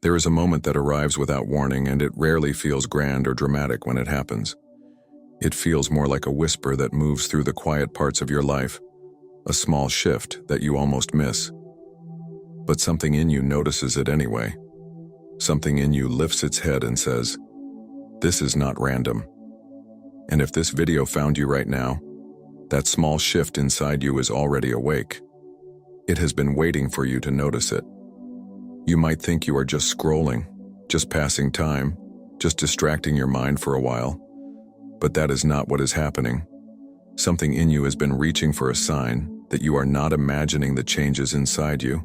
There is a moment that arrives without warning, and it rarely feels grand or dramatic when it happens. It feels more like a whisper that moves through the quiet parts of your life, a small shift that you almost miss. But something in you notices it anyway. Something in you lifts its head and says, "This is not random." And if this video found you right now, that small shift inside you is already awake. It has been waiting for you to notice it. You might think you are just scrolling, just passing time, just distracting your mind for a while. But that is not what is happening. Something in you has been reaching for a sign that you are not imagining the changes inside you.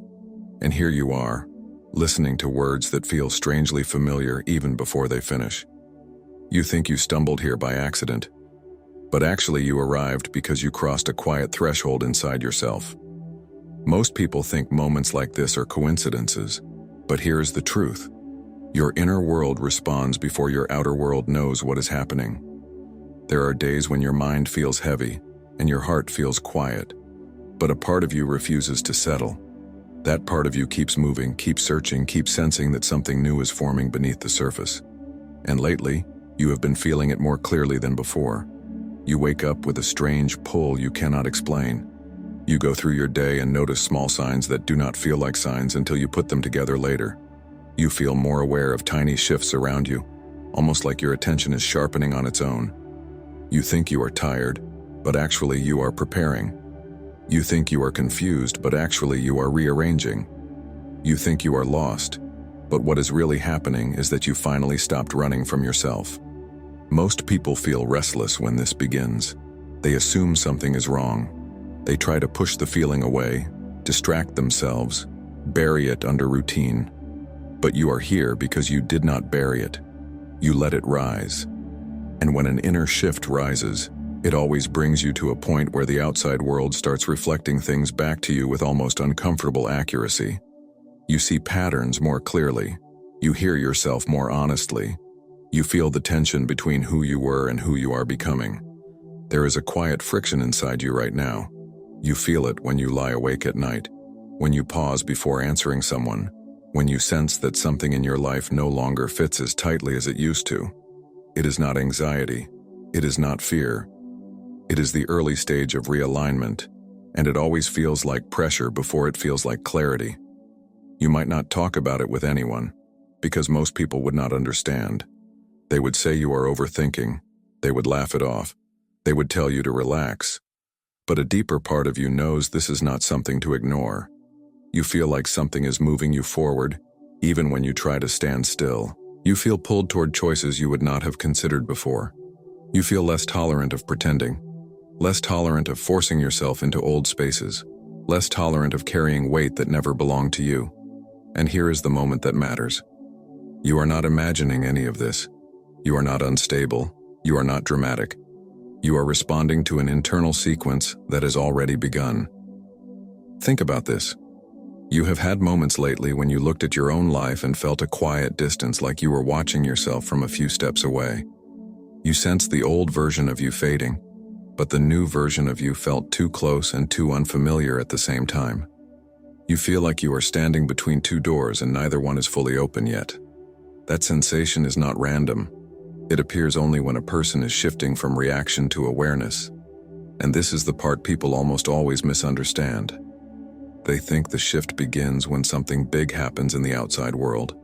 And here you are, listening to words that feel strangely familiar even before they finish. You think you stumbled here by accident, but actually you arrived because you crossed a quiet threshold inside yourself. Most people think moments like this are coincidences, but here is the truth. Your inner world responds before your outer world knows what is happening. There are days when your mind feels heavy and your heart feels quiet, but a part of you refuses to settle. That part of you keeps moving, keeps searching, keeps sensing that something new is forming beneath the surface. And lately, you have been feeling it more clearly than before. You wake up with a strange pull you cannot explain. You go through your day and notice small signs that do not feel like signs until you put them together later. You feel more aware of tiny shifts around you, almost like your attention is sharpening on its own. You think you are tired, but actually you are preparing. You think you are confused, but actually you are rearranging. You think you are lost, but what is really happening is that you finally stopped running from yourself. Most people feel restless when this begins. They assume something is wrong. They try to push the feeling away, distract themselves, bury it under routine. But you are here because you did not bury it. You let it rise. And when an inner shift rises, it always brings you to a point where the outside world starts reflecting things back to you with almost uncomfortable accuracy. You see patterns more clearly. You hear yourself more honestly. You feel the tension between who you were and who you are becoming. There is a quiet friction inside you right now. You feel it when you lie awake at night, when you pause before answering someone, when you sense that something in your life no longer fits as tightly as it used to. It is not anxiety. It is not fear. It is the early stage of realignment, and it always feels like pressure before it feels like clarity. You might not talk about it with anyone, because most people would not understand. They would say you are overthinking. They would laugh it off. They would tell you to relax. But a deeper part of you knows this is not something to ignore. You feel like something is moving you forward, even when you try to stand still. You feel pulled toward choices you would not have considered before. You feel less tolerant of pretending, less tolerant of forcing yourself into old spaces, less tolerant of carrying weight that never belonged to you. And here is the moment that matters. You are not imagining any of this. You are not unstable. You are not dramatic. You are responding to an internal sequence that has already begun. Think about this. You have had moments lately when you looked at your own life and felt a quiet distance, like you were watching yourself from a few steps away. You sensed the old version of you fading, but the new version of you felt too close and too unfamiliar at the same time. You feel like you are standing between two doors and neither one is fully open yet. That sensation is not random. It appears only when a person is shifting from reaction to awareness. And this is the part people almost always misunderstand. They think the shift begins when something big happens in the outside world.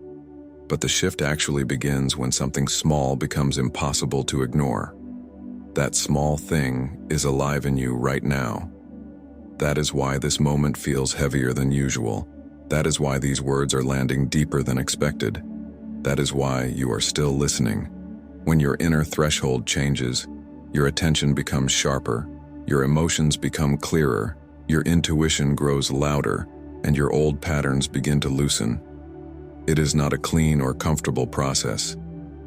But the shift actually begins when something small becomes impossible to ignore. That small thing is alive in you right now. That is why this moment feels heavier than usual. That is why these words are landing deeper than expected. That is why you are still listening. When your inner threshold changes, your attention becomes sharper, your emotions become clearer, your intuition grows louder, and your old patterns begin to loosen. It is not a clean or comfortable process.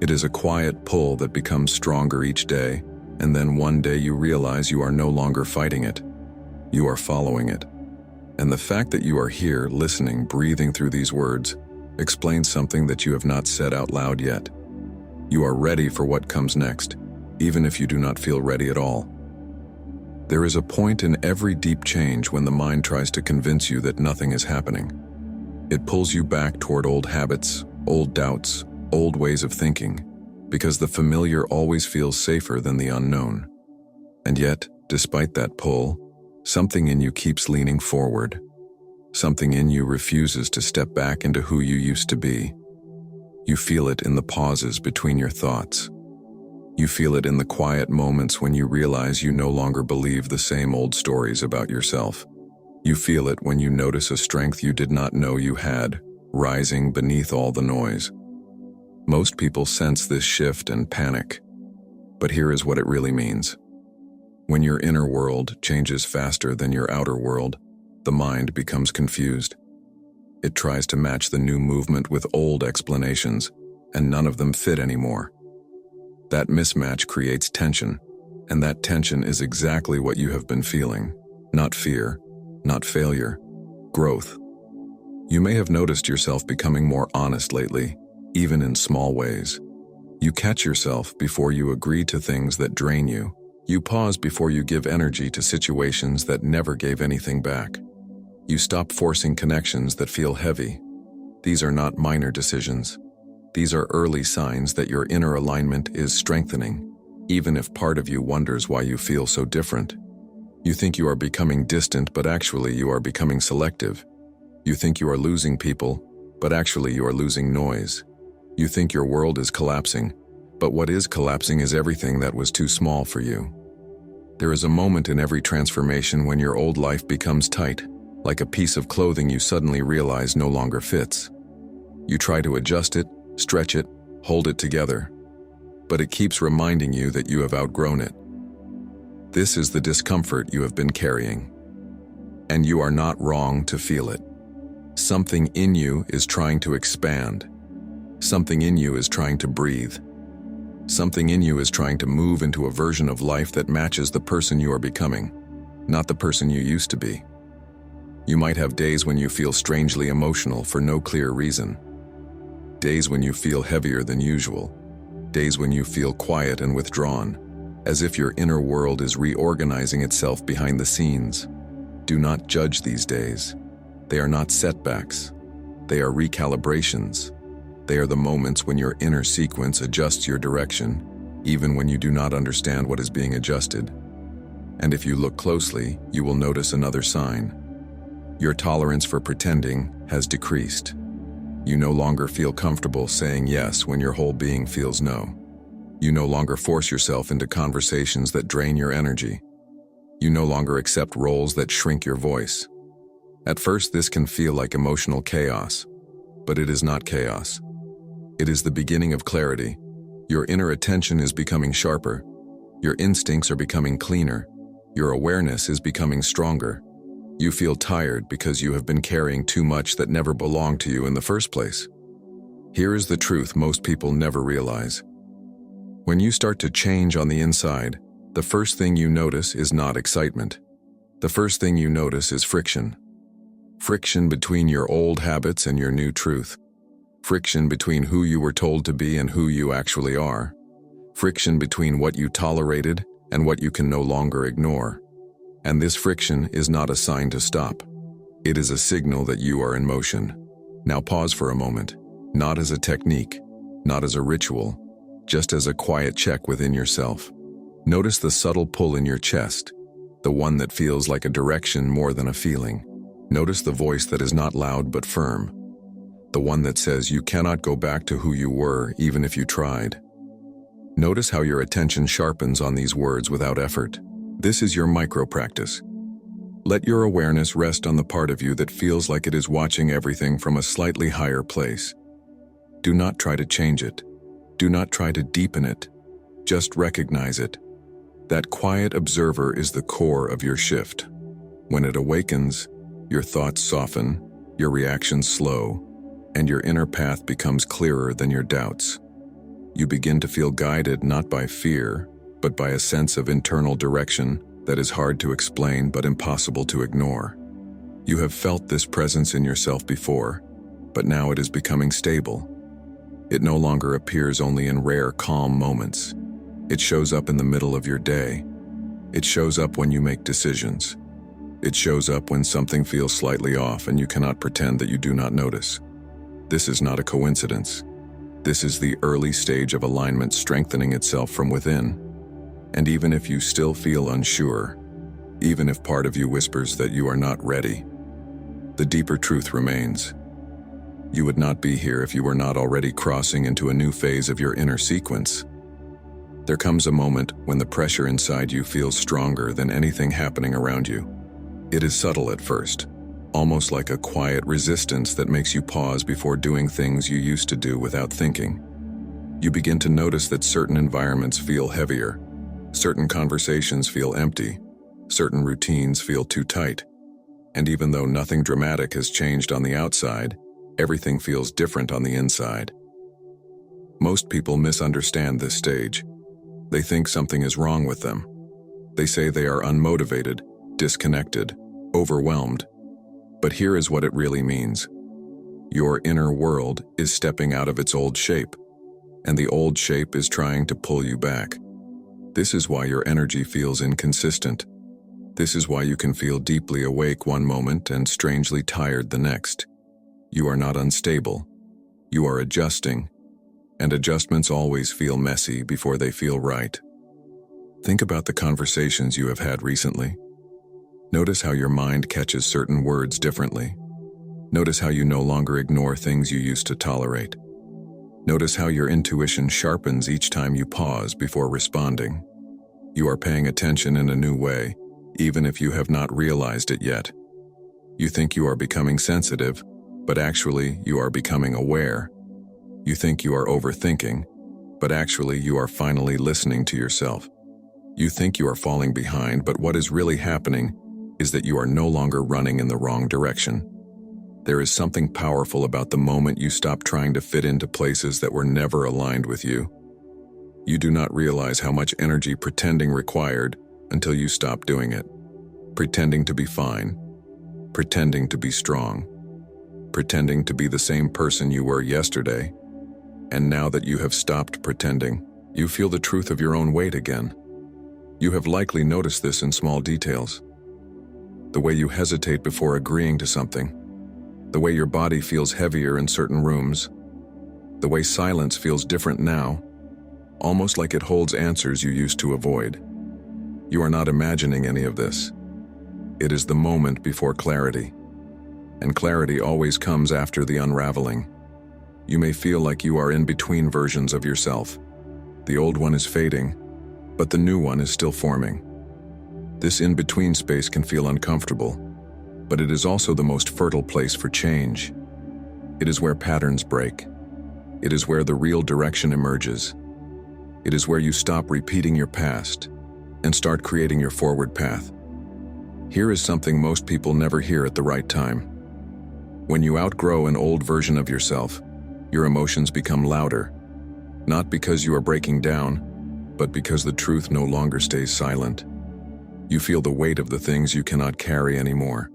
It is a quiet pull that becomes stronger each day, and then one day you realize you are no longer fighting it. You are following it. And the fact that you are here, listening, breathing through these words, explains something that you have not said out loud yet. You are ready for what comes next, even if you do not feel ready at all. There is a point in every deep change when the mind tries to convince you that nothing is happening. It pulls you back toward old habits, old doubts, old ways of thinking, because the familiar always feels safer than the unknown. And yet, despite that pull, something in you keeps leaning forward. Something in you refuses to step back into who you used to be. You feel it in the pauses between your thoughts. You feel it in the quiet moments when you realize you no longer believe the same old stories about yourself. You feel it when you notice a strength you did not know you had, rising beneath all the noise. Most people sense this shift and panic. But here is what it really means. When your inner world changes faster than your outer world, the mind becomes confused. It tries to match the new movement with old explanations, and none of them fit anymore. That mismatch creates tension, and that tension is exactly what you have been feeling. Not fear, not failure, growth. You may have noticed yourself becoming more honest lately, even in small ways. You catch yourself before you agree to things that drain you. You pause before you give energy to situations that never gave anything back. You stop forcing connections that feel heavy. These are not minor decisions. These are early signs that your inner alignment is strengthening, even if part of you wonders why you feel so different. You think you are becoming distant, but actually you are becoming selective. You think you are losing people, but actually you are losing noise. You think your world is collapsing, but what is collapsing is everything that was too small for you. There is a moment in every transformation when your old life becomes tight, like a piece of clothing you suddenly realize no longer fits. You try to adjust it, stretch it, hold it together, but it keeps reminding you that you have outgrown it. This is the discomfort you have been carrying, and you are not wrong to feel it. Something in you is trying to expand. Something in you is trying to breathe. Something in you is trying to move into a version of life that matches the person you are becoming, not the person you used to be. You might have days when you feel strangely emotional for no clear reason. Days when you feel heavier than usual. Days when you feel quiet and withdrawn, as if your inner world is reorganizing itself behind the scenes. Do not judge these days. They are not setbacks. They are recalibrations. They are the moments when your inner sequence adjusts your direction, even when you do not understand what is being adjusted. And if you look closely, you will notice another sign. Your tolerance for pretending has decreased. You no longer feel comfortable saying yes when your whole being feels no. You no longer force yourself into conversations that drain your energy. You no longer accept roles that shrink your voice. At first, this can feel like emotional chaos, but it is not chaos. It is the beginning of clarity. Your inner attention is becoming sharper. Your instincts are becoming cleaner. Your awareness is becoming stronger. You feel tired because you have been carrying too much that never belonged to you in the first place. Here is the truth most people never realize. When you start to change on the inside, the first thing you notice is not excitement. The first thing you notice is friction. Friction between your old habits and your new truth. Friction between who you were told to be and who you actually are. Friction between what you tolerated and what you can no longer ignore. And this friction is not a sign to stop. It is a signal that you are in motion. Now pause for a moment, not as a technique, not as a ritual, just as a quiet check within yourself. Notice the subtle pull in your chest, the one that feels like a direction more than a feeling. Notice the voice that is not loud but firm, the one that says you cannot go back to who you were even if you tried. Notice how your attention sharpens on these words without effort. This is your micro-practice. Let your awareness rest on the part of you that feels like it is watching everything from a slightly higher place. Do not try to change it. Do not try to deepen it. Just recognize it. That quiet observer is the core of your shift. When it awakens, your thoughts soften, your reactions slow, and your inner path becomes clearer than your doubts. You begin to feel guided not by fear, but by a sense of internal direction that is hard to explain but impossible to ignore. You have felt this presence in yourself before, but now it is becoming stable. It no longer appears only in rare, calm moments. It shows up in the middle of your day. It shows up when you make decisions. It shows up when something feels slightly off and you cannot pretend that you do not notice. This is not a coincidence. This is the early stage of alignment strengthening itself from within. And even if you still feel unsure, even if part of you whispers that you are not ready, the deeper truth remains. You would not be here if you were not already crossing into a new phase of your inner sequence. There comes a moment when the pressure inside you feels stronger than anything happening around you. It is subtle at first, almost like a quiet resistance that makes you pause before doing things you used to do without thinking. You begin to notice that certain environments feel heavier, certain conversations feel empty, certain routines feel too tight. And even though nothing dramatic has changed on the outside, everything feels different on the inside. Most people misunderstand this stage. They think something is wrong with them. They say they are unmotivated, disconnected, overwhelmed. But here is what it really means. Your inner world is stepping out of its old shape, and the old shape is trying to pull you back. This is why your energy feels inconsistent. This is why you can feel deeply awake one moment and strangely tired the next. You are not unstable. You are adjusting, and adjustments always feel messy before they feel right. Think about the conversations you have had recently. Notice how your mind catches certain words differently. Notice how you no longer ignore things you used to tolerate. Notice how your intuition sharpens each time you pause before responding. You are paying attention in a new way, even if you have not realized it yet. You think you are becoming sensitive, but actually you are becoming aware. You think you are overthinking, but actually you are finally listening to yourself. You think you are falling behind, but what is really happening is that you are no longer running in the wrong direction. There is something powerful about the moment you stop trying to fit into places that were never aligned with you. You do not realize how much energy pretending required until you stop doing it. Pretending to be fine, pretending to be strong, pretending to be the same person you were yesterday. And now that you have stopped pretending, you feel the truth of your own weight again. You have likely noticed this in small details. The way you hesitate before agreeing to something, the way your body feels heavier in certain rooms, the way silence feels different now, almost like it holds answers you used to avoid. You are not imagining any of this. It is the moment before clarity. And clarity always comes after the unraveling. You may feel like you are in between versions of yourself. The old one is fading, but the new one is still forming. This in-between space can feel uncomfortable, but it is also the most fertile place for change. It is where patterns break. It is where the real direction emerges. It is where you stop repeating your past and start creating your forward path. Here is something most people never hear at the right time. When you outgrow an old version of yourself, your emotions become louder, not because you are breaking down, but because the truth no longer stays silent. You feel the weight of the things you cannot carry anymore.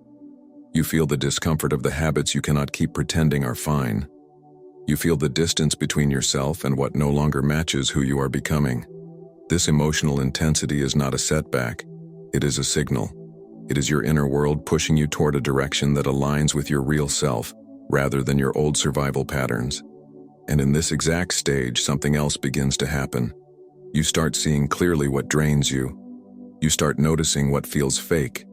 You feel the discomfort of the habits you cannot keep pretending are fine. You feel the distance between yourself and what no longer matches who you are becoming. This emotional intensity is not a setback, it is a signal. It is your inner world pushing you toward a direction that aligns with your real self, rather than your old survival patterns. And in this exact stage, something else begins to happen. You start seeing clearly what drains you. You start noticing what feels fake.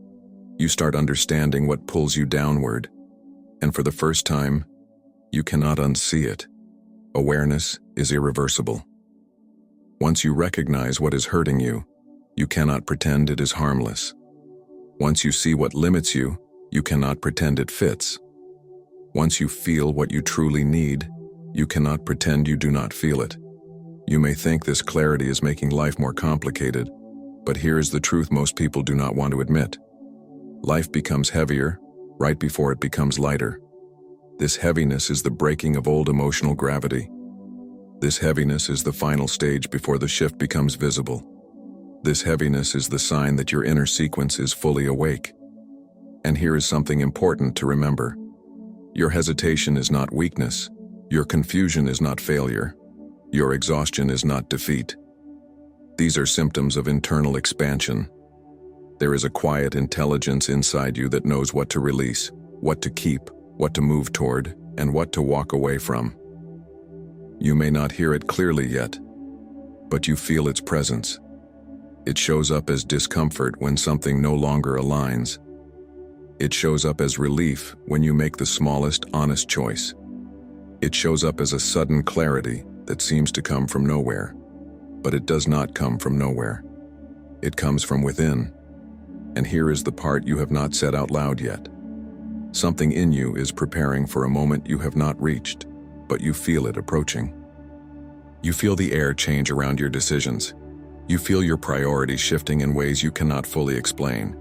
You start understanding what pulls you downward. And for the first time, you cannot unsee it. Awareness is irreversible. Once you recognize what is hurting you, you cannot pretend it is harmless. Once you see what limits you, you cannot pretend it fits. Once you feel what you truly need, you cannot pretend you do not feel it. You may think this clarity is making life more complicated, but here is the truth most people do not want to admit. Life becomes heavier right before it becomes lighter. This heaviness is the breaking of old emotional gravity. This heaviness is the final stage before the shift becomes visible. This heaviness is the sign that your inner sequence is fully awake. And here is something important to remember. Your hesitation is not weakness. Your confusion is not failure. Your exhaustion is not defeat. These are symptoms of internal expansion. There is a quiet intelligence inside you that knows what to release, what to keep, what to move toward, and what to walk away from. You may not hear it clearly yet, but you feel its presence. It shows up as discomfort when something no longer aligns. It shows up as relief when you make the smallest, honest choice. It shows up as a sudden clarity that seems to come from nowhere, but it does not come from nowhere. It comes from within. And here is the part you have not said out loud yet. Something in you is preparing for a moment you have not reached, but you feel it approaching. You feel the air change around your decisions. You feel your priorities shifting in ways you cannot fully explain.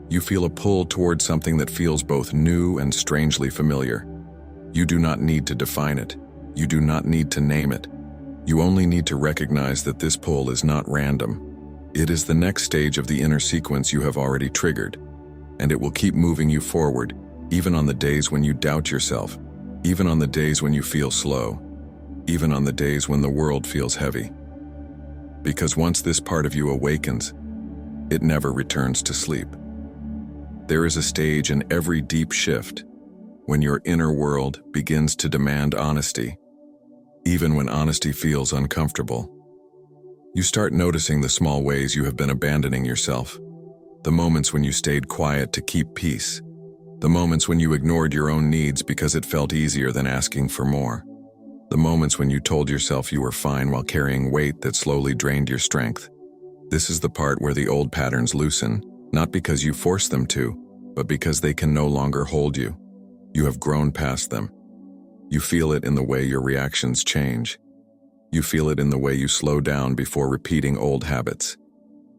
You feel a pull toward something that feels both new and strangely familiar. You do not need to define it. You do not need to name it. You only need to recognize that this pull is not random. It is the next stage of the inner sequence you have already triggered, and it will keep moving you forward, even on the days when you doubt yourself, even on the days when you feel slow, even on the days when the world feels heavy. Because once this part of you awakens, it never returns to sleep. There is a stage in every deep shift when your inner world begins to demand honesty, even when honesty feels uncomfortable. You start noticing the small ways you have been abandoning yourself, the moments when you stayed quiet to keep peace, the moments when you ignored your own needs because it felt easier than asking for more, the moments when you told yourself you were fine while carrying weight that slowly drained your strength. This is the part where the old patterns loosen, not because you force them to, but because they can no longer hold you. You have grown past them. You feel it in the way your reactions change. You feel it in the way you slow down before repeating old habits.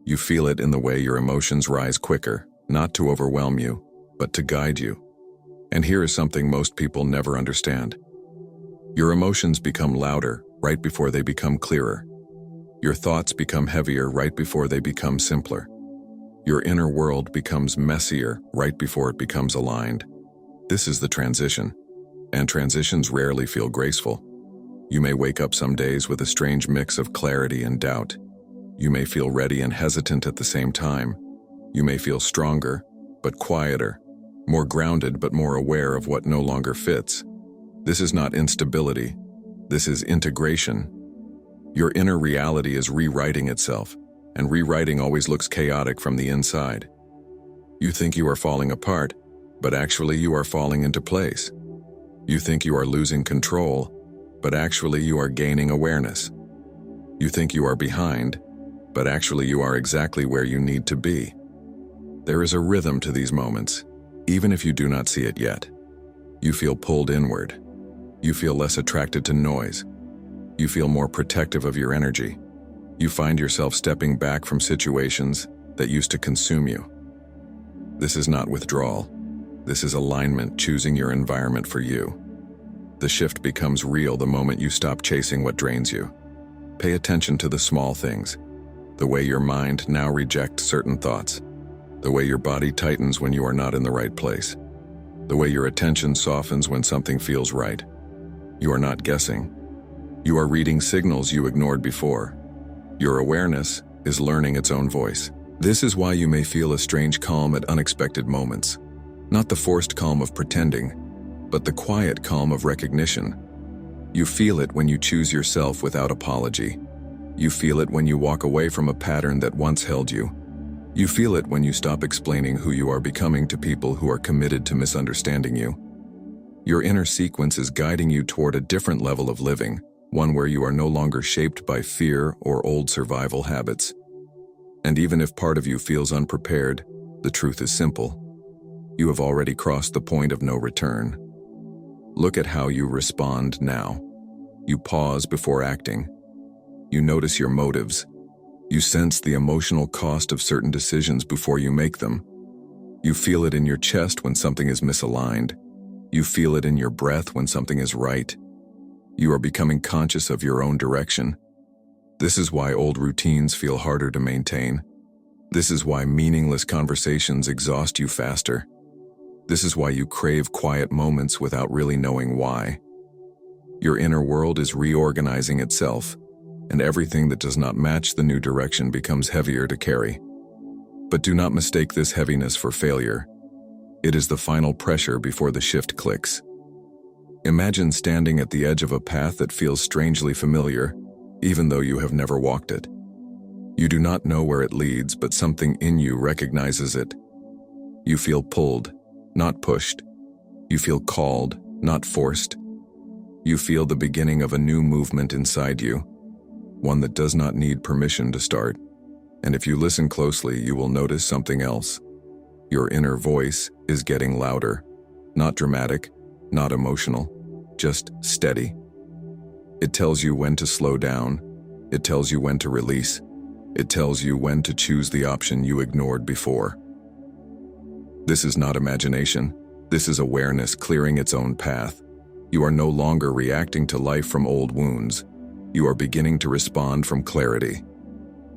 You feel it in the way your emotions rise quicker, not to overwhelm you, but to guide you. And here is something most people never understand. Your emotions become louder right before they become clearer. Your thoughts become heavier right before they become simpler. Your inner world becomes messier right before it becomes aligned. This is the transition, and transitions rarely feel graceful. You may wake up some days with a strange mix of clarity and doubt. You may feel ready and hesitant at the same time. You may feel stronger, but quieter, more grounded but more aware of what no longer fits. This is not instability. This is integration. Your inner reality is rewriting itself, and rewriting always looks chaotic from the inside. You think you are falling apart, but actually you are falling into place. You think you are losing control, but actually you are gaining awareness. You think you are behind, but actually you are exactly where you need to be. There is a rhythm to these moments, even if you do not see it yet. You feel pulled inward. You feel less attracted to noise. You feel more protective of your energy. You find yourself stepping back from situations that used to consume you. This is not withdrawal. This is alignment, choosing your environment for you. The shift becomes real the moment you stop chasing what drains you. Pay attention to the small things. The way your mind now rejects certain thoughts. The way your body tightens when you are not in the right place. The way your attention softens when something feels right. You are not guessing. You are reading signals you ignored before. Your awareness is learning its own voice. This is why you may feel a strange calm at unexpected moments. Not the forced calm of pretending, but the quiet calm of recognition. You feel it when you choose yourself without apology. You feel it when you walk away from a pattern that once held you. You feel it when you stop explaining who you are becoming to people who are committed to misunderstanding you. Your inner sequence is guiding you toward a different level of living, one where you are no longer shaped by fear or old survival habits. And even if part of you feels unprepared, the truth is simple. You have already crossed the point of no return. Look at how you respond now. You pause before acting. You notice your motives. You sense the emotional cost of certain decisions before you make them. You feel it in your chest when something is misaligned. You feel it in your breath when something is right. You are becoming conscious of your own direction. This is why old routines feel harder to maintain. This is why meaningless conversations exhaust you faster. This is why you crave quiet moments without really knowing why. Your inner world is reorganizing itself, and everything that does not match the new direction becomes heavier to carry. But do not mistake this heaviness for failure. It is the final pressure before the shift clicks. Imagine standing at the edge of a path that feels strangely familiar, even though you have never walked it. You do not know where it leads, but something in you recognizes it. You feel pulled, not pushed. You feel called, not forced. You feel the beginning of a new movement inside you, one that does not need permission to start. And if you listen closely, you will notice something else. Your inner voice is getting louder, not dramatic, not emotional, just steady. It tells you when to slow down. It tells you when to release. It tells you when to choose the option you ignored before. This is not imagination. This is awareness clearing its own path. You are no longer reacting to life from old wounds. You are beginning to respond from clarity.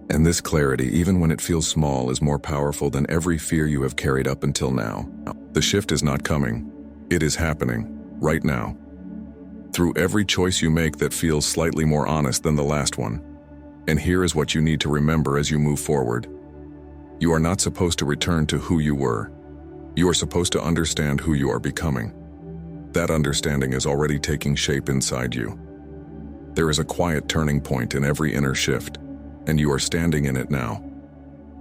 And this clarity, even when it feels small, is more powerful than every fear you have carried up until now. The shift is not coming. It is happening, right now. Through every choice you make that feels slightly more honest than the last one. And here is what you need to remember as you move forward. You are not supposed to return to who you were. You are supposed to understand who you are becoming. That understanding is already taking shape inside you. There is a quiet turning point in every inner shift, and you are standing in it now.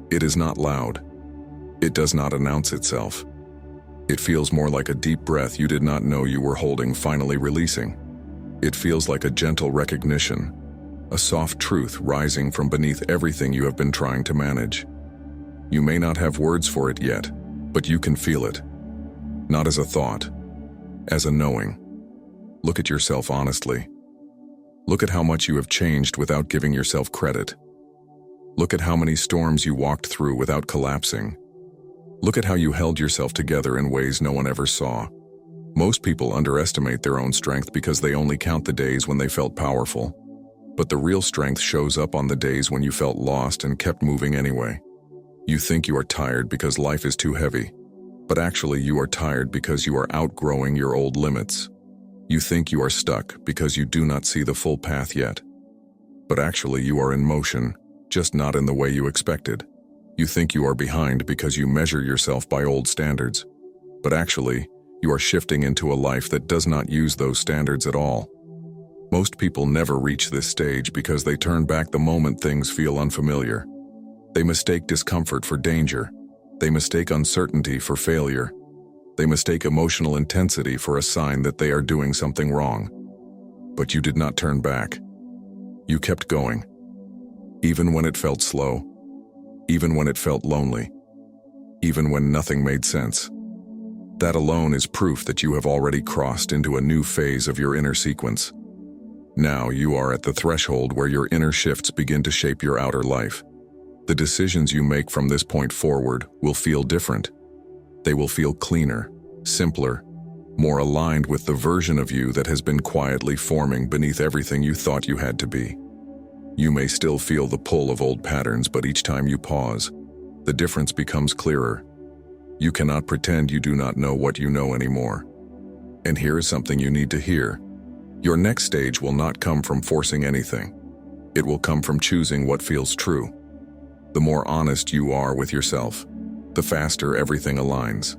It is not loud. It does not announce itself. It feels more like a deep breath you did not know you were holding finally releasing. It feels like a gentle recognition, a soft truth rising from beneath everything you have been trying to manage. You may not have words for it yet, but you can feel it. Not as a thought, as a knowing. Look at yourself honestly. Look at how much you have changed without giving yourself credit. Look at how many storms you walked through without collapsing. Look at how you held yourself together in ways no one ever saw. Most people underestimate their own strength because they only count the days when they felt powerful. But the real strength shows up on the days when you felt lost and kept moving anyway. You think you are tired because life is too heavy, but actually you are tired because you are outgrowing your old limits. You think you are stuck because you do not see the full path yet. But actually you are in motion, just not in the way you expected. You think you are behind because you measure yourself by old standards. But actually, you are shifting into a life that does not use those standards at all. Most people never reach this stage because they turn back the moment things feel unfamiliar. They mistake discomfort for danger. They mistake uncertainty for failure. They mistake emotional intensity for a sign that they are doing something wrong. But you did not turn back. You kept going. Even when it felt slow. Even when it felt lonely. Even when nothing made sense. That alone is proof that you have already crossed into a new phase of your inner sequence. Now you are at the threshold where your inner shifts begin to shape your outer life. The decisions you make from this point forward will feel different. They will feel cleaner, simpler, more aligned with the version of you that has been quietly forming beneath everything you thought you had to be. You may still feel the pull of old patterns, but each time you pause, the difference becomes clearer. You cannot pretend you do not know what you know anymore. And here is something you need to hear. Your next stage will not come from forcing anything. It will come from choosing what feels true. The more honest you are with yourself, the faster everything aligns.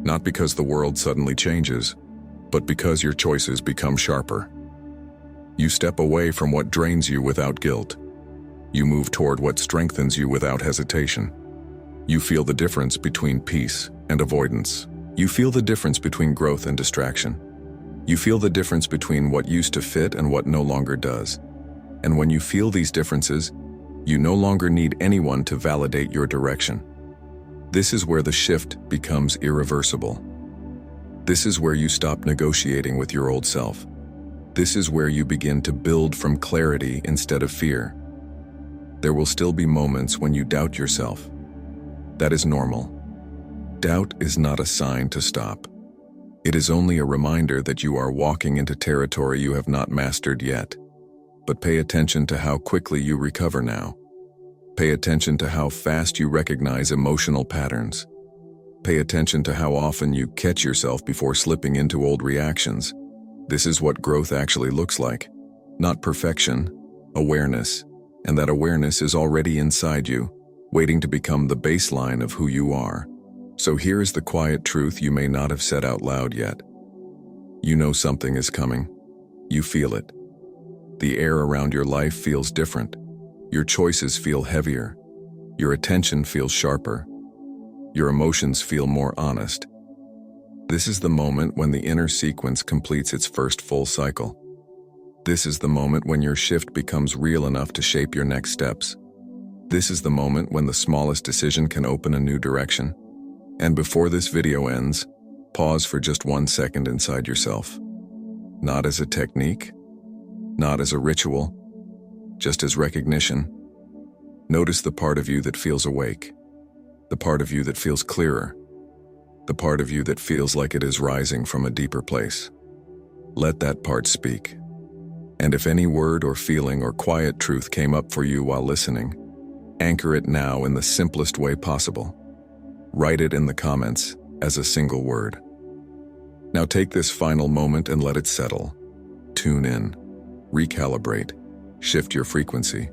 Not because the world suddenly changes, but because your choices become sharper. You step away from what drains you without guilt. You move toward what strengthens you without hesitation. You feel the difference between peace and avoidance. You feel the difference between growth and distraction. You feel the difference between what used to fit and what no longer does. And when you feel these differences, you no longer need anyone to validate your direction. This is where the shift becomes irreversible. This is where you stop negotiating with your old self. This is where you begin to build from clarity instead of fear. There will still be moments when you doubt yourself. That is normal. Doubt is not a sign to stop. It is only a reminder that you are walking into territory you have not mastered yet. But pay attention to how quickly you recover now. Pay attention to how fast you recognize emotional patterns. Pay attention to how often you catch yourself before slipping into old reactions. This is what growth actually looks like. Not perfection, awareness. And that awareness is already inside you, waiting to become the baseline of who you are. So here is the quiet truth you may not have said out loud yet. You know something is coming. You feel it. The air around your life feels different. Your choices feel heavier. Your attention feels sharper. Your emotions feel more honest. This is the moment when the inner sequence completes its first full cycle. This is the moment when your shift becomes real enough to shape your next steps. This is the moment when the smallest decision can open a new direction. And before this video ends, pause for just 1 second inside yourself. Not as a technique, not as a ritual, just as recognition. Notice the part of you that feels awake, the part of you that feels clearer, the part of you that feels like it is rising from a deeper place. Let that part speak. And if any word or feeling or quiet truth came up for you while listening, anchor it now in the simplest way possible. Write it in the comments as a single word. Now take this final moment and let it settle. Tune in, recalibrate, shift your frequency.